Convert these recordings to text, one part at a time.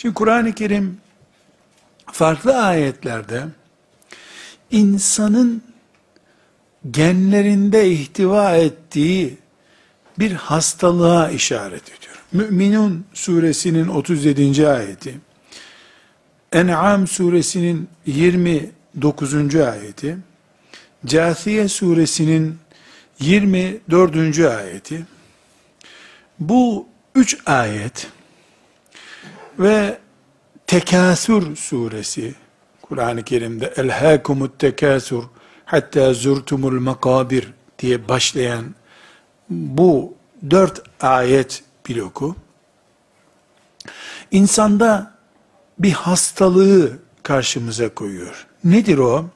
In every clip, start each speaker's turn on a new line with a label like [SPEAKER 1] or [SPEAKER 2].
[SPEAKER 1] Şimdi Kur'an-ı Kerim farklı ayetlerde insanın genlerinde ihtiva ettiği bir hastalığa işaret ediyor. Mü'minun suresinin 37. ayeti, En'am suresinin 29. ayeti, Câthiye suresinin 24. ayeti, bu 3 ayet ve Tekâsür suresi, Kur'an-ı Kerim'de elhâkumut tekâsür hatta zurtumul makabir diye başlayan bu 4 ayet bloku, insanda bir hastalığı karşımıza koyuyor. Nedir o?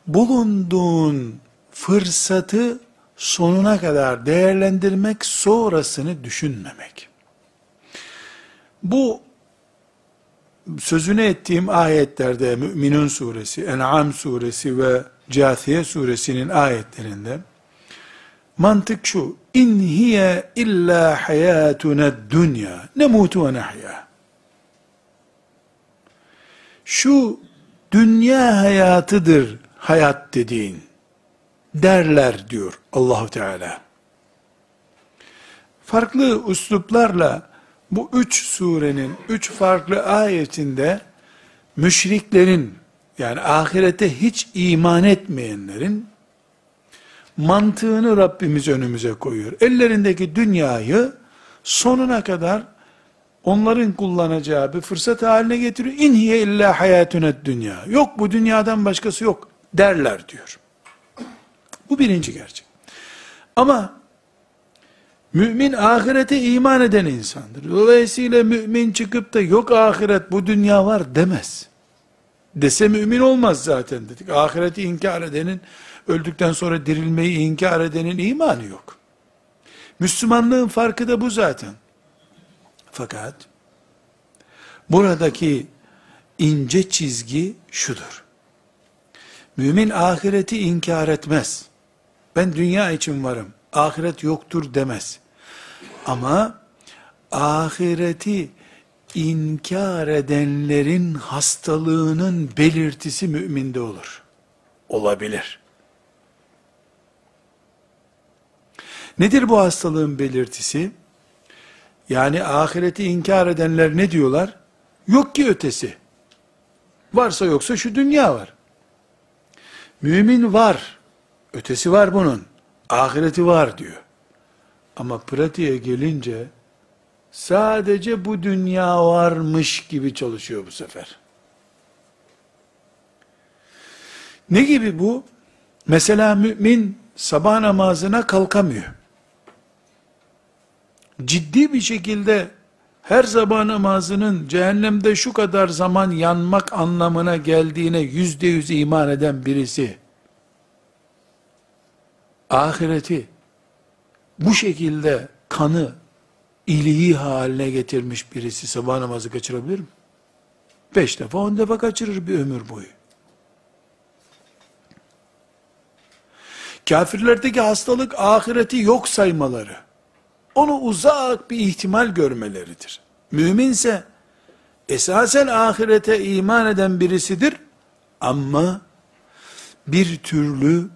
[SPEAKER 1] Bulunduğun fırsatı sonuna kadar değerlendirmek, sonrasını düşünmemek. Bu sözünü ettiğim ayetlerde Mü'minun suresi, En'am suresi ve Câthiye suresinin ayetlerinde mantık şu: İn hiye illa hayatuna dünya nemutu ve nahya. Şu dünya hayatıdır hayat dediğin derler diyor Allahu Teala. Farklı üsluplarla bu 3 surenin 3 farklı ayetinde müşriklerin, yani ahirete hiç iman etmeyenlerin mantığını Rabbimiz önümüze koyuyor. Ellerindeki dünyayı sonuna kadar onların kullanacağı bir fırsat haline getiriyor. İn hiye illa hayatünet dünya. Yok, bu dünyadan başkası yok derler diyor. Bu birinci gerçek. Ama mümin ahirete iman eden insandır. Dolayısıyla mümin çıkıp da yok ahiret, bu dünya var demez. Dese mümin olmaz zaten dedik. Ahireti inkar edenin, öldükten sonra dirilmeyi inkar edenin imanı yok. Müslümanlığın farkı da bu zaten. Fakat buradaki ince çizgi şudur: mümin ahireti inkar etmez. Ben dünya için varım, ahiret yoktur demez. Ama ahireti inkar edenlerin hastalığının belirtisi müminde olur. Olabilir. Nedir bu hastalığın belirtisi? Yani ahireti inkar edenler ne diyorlar? Yok ki ötesi. Varsa yoksa şu dünya var. Mümin var. Ötesi var bunun. Ahireti var diyor. Ama pratiğe gelince sadece bu dünya varmış gibi çalışıyor bu sefer. Ne gibi bu? Mesela mümin sabah namazına kalkamıyor. Ciddi bir şekilde her sabah namazının cehennemde şu kadar zaman yanmak anlamına geldiğine %100 iman eden birisi, ahireti bu şekilde kanı iliği haline getirmiş birisi sabah namazı kaçırabilir mi? 5 defa 10 defa kaçırır bir ömür boyu. Kafirlerdeki hastalık ahireti yok saymaları, onu uzak bir ihtimal görmeleridir. Müminse esasen ahirete iman eden birisidir ama bir türlü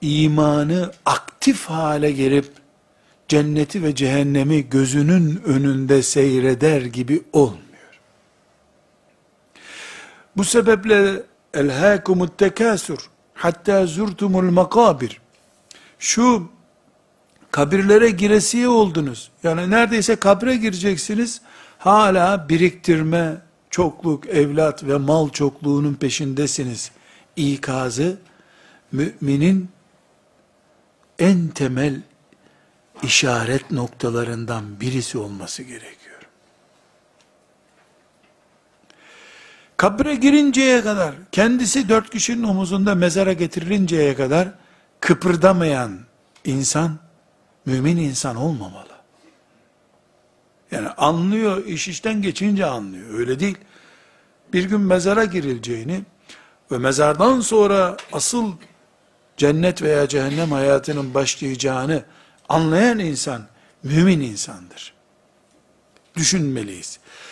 [SPEAKER 1] imanı aktif hale gelip cenneti ve cehennemi gözünün önünde seyreder gibi olmuyor. Bu sebeple elhâkumut tekâsür hatta zurtumul makabir, şu kabirlere giresiye oldunuz, yani neredeyse kabre gireceksiniz, hala biriktirme, çokluk, evlat ve mal çokluğunun peşindesiniz ikazı, müminin en temel işaret noktalarından birisi olması gerekiyor. Kabre girinceye kadar, kendisi 4 kişinin omuzunda mezara getirilinceye kadar kıpırdamayan insan, mümin insan olmamalı. Yani anlıyor, iş işten geçince anlıyor, öyle değil. Bir gün mezara girileceğini ve mezardan sonra asıl cennet veya cehennem hayatının başlayacağını anlayan insan, mümin insandır. düşünmeliyiz.